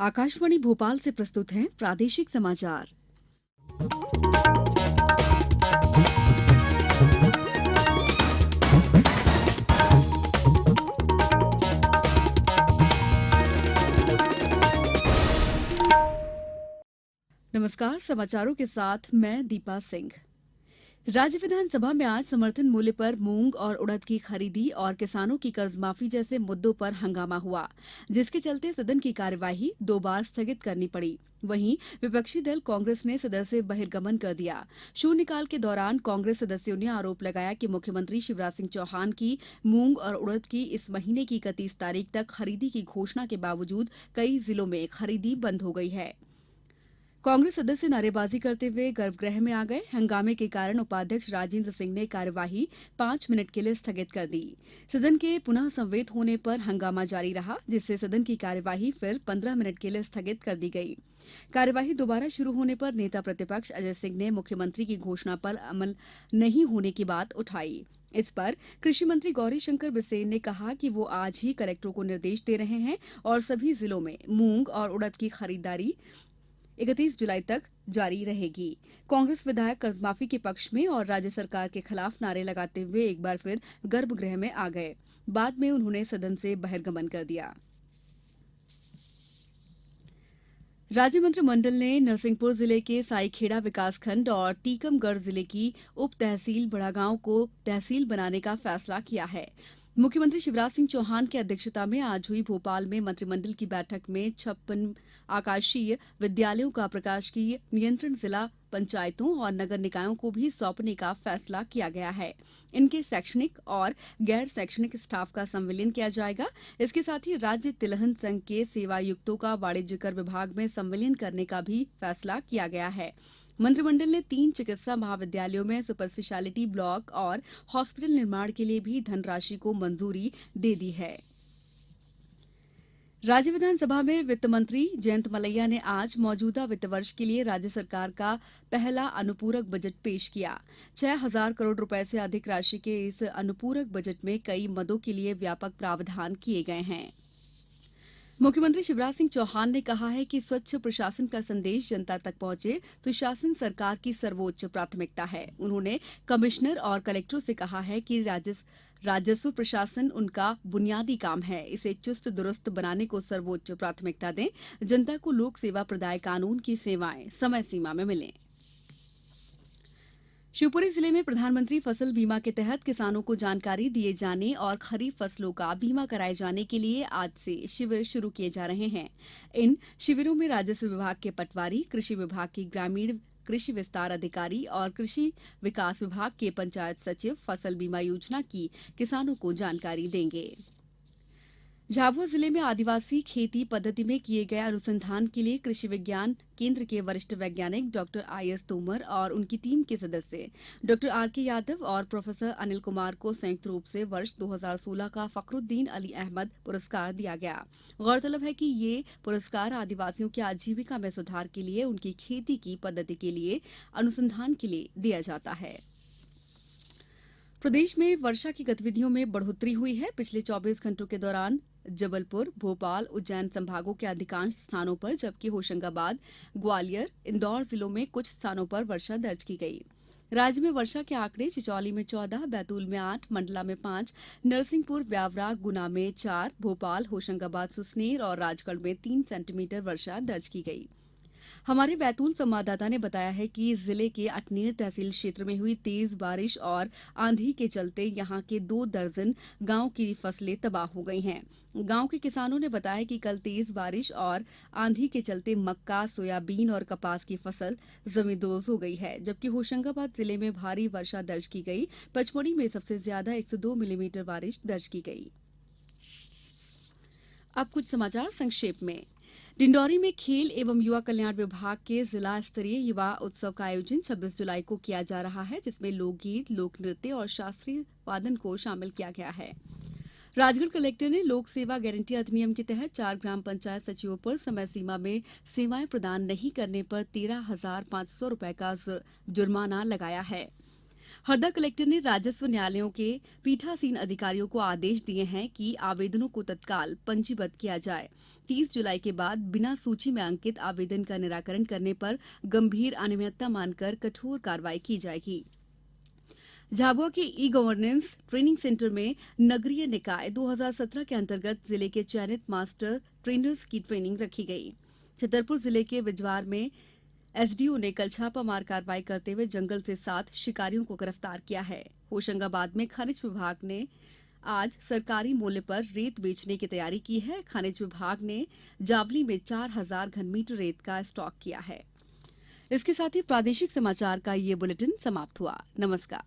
आकाशवाणी भोपाल से प्रस्तुत हैं प्रादेशिक समाचार। नमस्कार, समाचारों के साथ मैं दीपा सिंह। राज्य विधानसभा में आज समर्थन मूल्य पर मूंग और उड़द की खरीदी और किसानों की कर्ज माफी जैसे मुद्दों पर हंगामा हुआ, जिसके चलते सदन की कार्यवाही 2 बार स्थगित करनी पड़ी। वहीं विपक्षी दल कांग्रेस ने सदन से बहिर्गमन कर दिया। शून्यकाल के दौरान कांग्रेस सदस्यों ने आरोप लगाया कि मुख्यमंत्री शिवराज सिंह चौहान की मूंग और उड़द की इस महीने की 31 तारीख तक खरीदी की घोषणा के बावजूद कई जिलों में खरीदी बंद हो गई है। कांग्रेस सदस्य नारेबाजी करते हुए गर्भगृह में आ गए। हंगामे के कारण उपाध्यक्ष राजेंद्र सिंह ने कार्यवाही 5 मिनट के लिए स्थगित कर दी। सदन के पुनः समवेत होने पर हंगामा जारी रहा, जिससे सदन की कार्यवाही फिर 15 मिनट के लिए स्थगित कर दी गई। कार्यवाही दोबारा शुरू होने पर नेता प्रतिपक्ष अजय सिंह ने मुख्यमंत्री की घोषणा पर अमल नहीं होने की बात उठाई। इस पर कृषि मंत्री गौरीशंकर बिसेन ने कहा कि वो आज ही कलेक्टरों को निर्देश दे रहे हैं और सभी जिलों में मूंग और उड़द की खरीदारी 31 जुलाई तक जारी रहेगी। कांग्रेस विधायक कर्जमाफी के पक्ष में और राज्य सरकार के खिलाफ नारे लगाते हुए एक बार फिर गर्भगृह में आ गए। बाद में उन्होंने सदन से बहिर्गमन कर दिया। राज्य मंत्रिमंडल ने नरसिंहपुर जिले के साईखेड़ा विकासखंड और टीकमगढ़ जिले की उप तहसील बड़ागांव को तहसील बनाने का फैसला किया है। मुख्यमंत्री शिवराज सिंह चौहान की अध्यक्षता में आज हुई भोपाल में मंत्रिमंडल की बैठक में 56 आकाशीय विद्यालयों का प्रशासकीय नियंत्रण जिला पंचायतों और नगर निकायों को भी सौंपने का फैसला किया गया है। इनके शैक्षणिक और गैर शैक्षणिक स्टाफ का संविलियन किया जाएगा। इसके साथ ही राज्य तिलहन संघ के सेवायुक्तों का वाणिज्यकर विभाग में संविलियन करने का भी फैसला किया गया है। मंत्रिमंडल ने 3 चिकित्सा महाविद्यालयों में सुपर स्पेशलिटी ब्लॉक और हॉस्पिटल निर्माण के लिए भी धनराशि को मंजूरी दे दी है। राज्य विधानसभा में वित्त मंत्री जयंत मलैया ने आज मौजूदा वित्त वर्ष के लिए राज्य सरकार का पहला अनुपूरक बजट पेश किया। 6,000 करोड़ रुपए से अधिक राशि के इस अनुपूरक बजट में कई मदों के लिए व्यापक प्रावधान किए गए हैं। मुख्यमंत्री शिवराज सिंह चौहान ने कहा है कि स्वच्छ प्रशासन का संदेश जनता तक पहुंचे तो शासन सरकार की सर्वोच्च प्राथमिकता है। उन्होंने कमिश्नर और कलेक्टरों से कहा है कि राजस्व प्रशासन उनका बुनियादी काम है। इसे चुस्त दुरुस्त बनाने को सर्वोच्च प्राथमिकता दें। जनता को लोक सेवा प्रदाय कानून की सेवाएं समय सीमा में मिलें। शिवपुरी जिले में प्रधानमंत्री फसल बीमा के तहत किसानों को जानकारी दिए जाने और खरीफ फसलों का बीमा कराए जाने के लिए आज से शिविर शुरू किए जा रहे हैं। इन शिविरों में राजस्व विभाग के पटवारी, कृषि विभाग की ग्रामीण कृषि विस्तार अधिकारी और कृषि विकास विभाग के पंचायत सचिव फसल बीमा योजना की किसानों को जानकारी देंगे। झाबुआ जिले में आदिवासी खेती पद्धति में किए गए अनुसंधान के लिए कृषि विज्ञान केंद्र के वरिष्ठ वैज्ञानिक डॉक्टर आई.एस. तोमर और उनकी टीम के सदस्य डॉक्टर आर.के. यादव और प्रोफेसर अनिल कुमार को संयुक्त रूप से वर्ष 2016 का फखरुद्दीन अली अहमद पुरस्कार दिया गया। गौरतलब है कि ये पुरस्कार आदिवासियों की आजीविका में सुधार के लिए उनकी खेती की पद्धति के लिए अनुसंधान के लिए दिया जाता है। प्रदेश में वर्षा की गतिविधियों में बढ़ोतरी हुई है। पिछले 24 घंटों के दौरान जबलपुर, भोपाल, उज्जैन संभागों के अधिकांश स्थानों पर, जबकि होशंगाबाद, ग्वालियर, इंदौर जिलों में कुछ स्थानों पर वर्षा दर्ज की गई। राज्य में वर्षा के आंकड़े चिचौली में 14, बैतूल में 8, मंडला में 5, नरसिंहपुर, ब्यावरा, गुना में 4, भोपाल, होशंगाबाद, सुसनेर और राजगढ़ में 3 सेंटीमीटर वर्षा दर्ज की गई। हमारे बैतूल संवाददाता ने बताया है कि जिले के अटनेर तहसील क्षेत्र में हुई तेज बारिश और आंधी के चलते यहां के 2 दर्जन गांव की फसलें तबाह हो गई हैं। गांव के किसानों ने बताया कि कल तेज बारिश और आंधी के चलते मक्का, सोयाबीन और कपास की फसल जमींदोज हो गई है, जबकि होशंगाबाद जिले में भारी वर्षा दर्ज की गई। पचमढ़ी में सबसे ज्यादा 102 मिलीमीटर बारिश दर्ज की गई। अब कुछ समाचार संक्षेप में। डिंडौरी में खेल एवं युवा कल्याण विभाग के जिला स्तरीय युवा उत्सव का आयोजन 26 जुलाई को किया जा रहा है, जिसमें लोकगीत, लोक नृत्य और शास्त्रीय वादन को शामिल किया गया है। राजगढ़ कलेक्टर ने लोक सेवा गारंटी अधिनियम के तहत 4 ग्राम पंचायत सचिवों पर समय सीमा में सेवाएं प्रदान नहीं करने पर 13,500 रुपए का जुर्माना लगाया है। हरदा कलेक्टर ने राजस्व न्यायालयों के पीठासीन अधिकारियों को आदेश दिए हैं कि आवेदनों को तत्काल पंजीबद्ध किया जाए। 30 जुलाई के बाद बिना सूची में अंकित आवेदन का निराकरण करने पर गंभीर अनियमितता मानकर कठोर कार्रवाई की जाएगी। झाबुआ के ई गवर्नेंस ट्रेनिंग सेंटर में नगरीय निकाय 2017 के अंतर्गत जिले के चयनित मास्टर ट्रेनर्स की ट्रेनिंग रखी गई। छतरपुर जिले के बिजवार में एसडीओ ने कल छापामार कार्रवाई करते हुए जंगल से 7 शिकारियों को गिरफ्तार किया है। होशंगाबाद में खनिज विभाग ने आज सरकारी मूल्य पर रेत बेचने की तैयारी की है। खनिज विभाग ने जावली में 4000 घनमीटर रेत का स्टॉक किया है। इसके साथ ही प्रादेशिक समाचार का ये बुलेटिन समाप्त हुआ। नमस्कार।